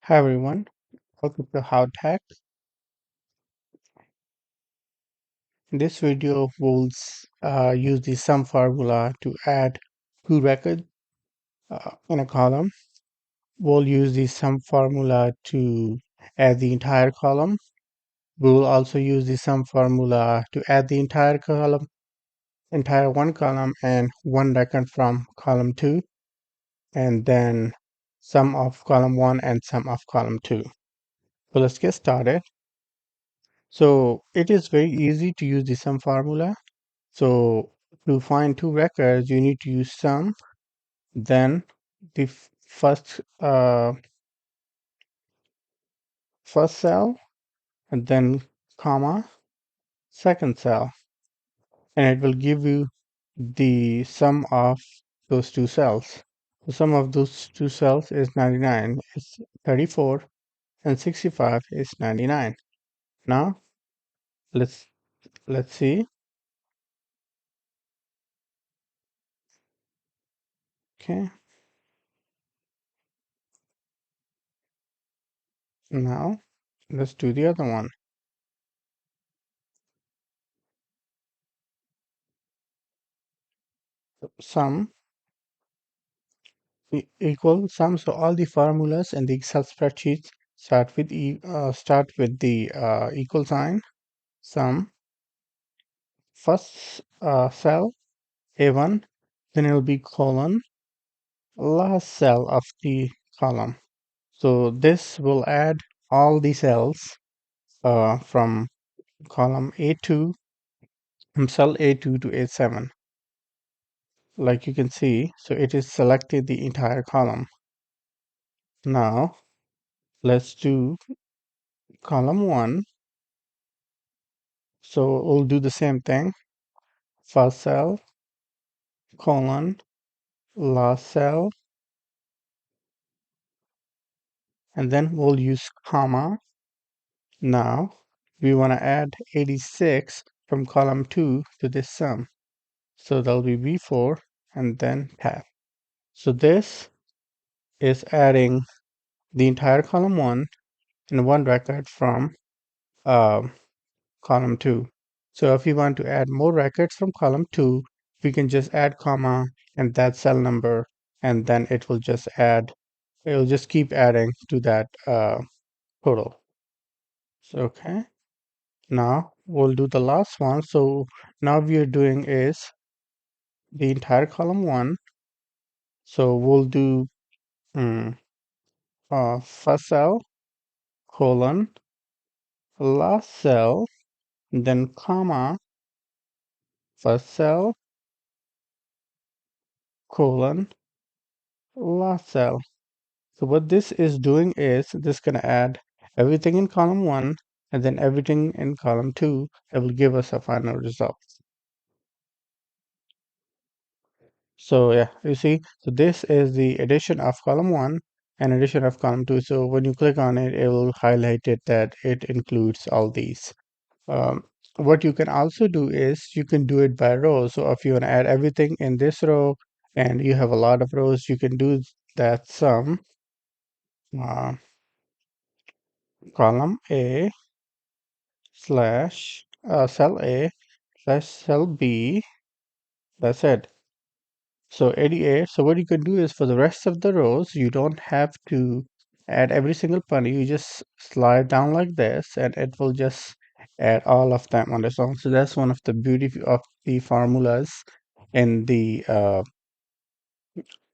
Hi everyone, welcome to How Tech. In this video, we'll use the sum formula to add two records in a column. We'll use the sum formula to add the entire column. We will also use the sum formula to add the entire one column and one record from column 2, and then sum of column 1 and sum of column 2. So let's get started. So it is very easy to use the sum formula. So to find two records, you need to use sum, then the first cell, and then comma, second cell, and it will give you the sum of those two cells. The sum of those two cells is 99, it's 34, and 65 is 99. Now let's see. Okay, now let's do the other one. Sum equal sum. So all the formulas in the Excel spreadsheets start with the equal sign. Sum, first cell A1, then it will be colon, last cell of the column. So this will add all the cells from column A2, from cell A2 to A7. Like you can see, so it is selected the entire column. Now let's do column 1. So we'll do the same thing. First cell, colon, last cell, and then we'll use comma. Now we want to add 86 from column 2 to this sum. So that'll be V4 and then tab. So this is adding the entire column 1 in one record from um, column 2. So if we want to add more records from column 2, we can just add comma and that cell number, and then it will just keep adding to that total. So, okay, now we'll do the last one. So now we are doing is the entire column 1. So we'll do first cell, colon, last cell, then comma, first cell, colon, last cell. So what this is doing is this gonna add everything in column 1 and then everything in column 2. It will give us a final result. So yeah, you see, so this is the addition of column 1 and addition of column 2. So when you click on it, it will highlight it that it includes all these. What you can also do is you can do it by row. So if you want to add everything in this row and you have a lot of rows, you can do that sum uh, column A slash cell A slash cell B. That's it. So 88. So what you can do is for the rest of the rows, you don't have to add every single penny. You just slide down like this, and it will just add all of them on its own. So that's one of the beauty of the formulas in the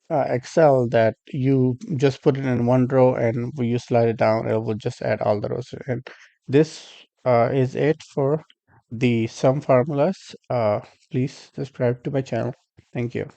Excel, that you just put it in one row, and when you slide it down, it will just add all the rows. And this is it for the sum formulas. Please subscribe to my channel. Thank you.